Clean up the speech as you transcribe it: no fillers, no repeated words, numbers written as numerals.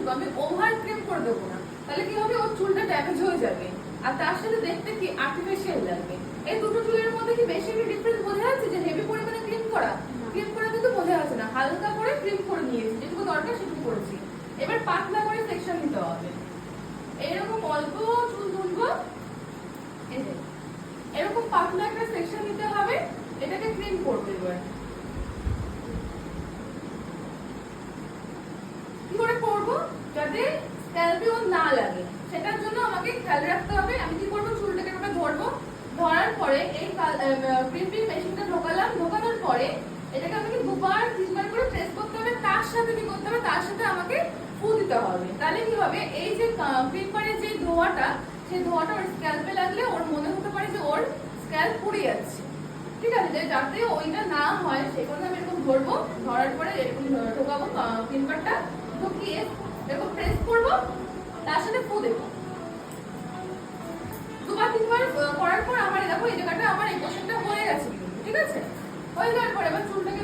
দেবো, আমি over cream করে দেবো না, তাহলে কি হবে ওর চুলটা ড্যামেজ হয়ে যাবে আর তার সাথে দেখতে কি আর্টিফিশিয়াল লাগবে। এই দুটো চুলের মধ্যে কি বেশি ডিফারেন্স বোঝা যাচ্ছে যে হেভি পরিমাণে ক্রিম করা? ক্রিম করা কিন্তু বোঝা যাচ্ছে না, হালকা করে ক্রিম করে নিয়েছি, যেটুকু দরকার সেটুকু করেছি। এবার পাতলা করে সেকশন নিতে হবে। এরকম অল্প চুল তুলবো, এই যে এরকম পাতলা একটা সেকশন নিতে হবে, এটাকে ক্রিম করবে। এবার কি করে করবো যাতে স্ক্যাল্পে ও না লাগে, সেটার জন্য আমাকে খেয়াল রাখতে হবে। আমি কি করবো, চুলটাকে এভাবে ধরবো, ধরার পরে এই ক্রিম্পিং মেশিনটা ঢোকালাম, ঢোকানোর পরে এটাকে আমাকে দুবার তিনবার করে প্রেস করতে হবে। তার সাথে কি করতে হবে, তার সাথে আমাকে ফু দিতে হবে। তাহলে কি হবে, এই যে ক্রিম্পারের যে ধোঁয়াটা, সেই ধোঁয়াটা ওর স্ক্যাল্পে লাগলে ওর মনে হতে পারে যে ওর স্ক্যাল্প পুড়ে যাচ্ছে। ঠিক আছে, যাতে ওইটা না হয় সেই জন্য আমি এরকম ধরবো, ধরার পরে এরকম ঢোকাবো ক্রিম্পারটা, ঢুকিয়ে এরকম প্রেস করবো, তার সাথে ফু দেবো। দুবার তিনবার করার পর আমার দেখো এই জায়গাটা আমার এই পোর্শনটা হয়ে গেছে, ঠিক আছে? হয়ে যাওয়ার পরে এবার চুলটাকে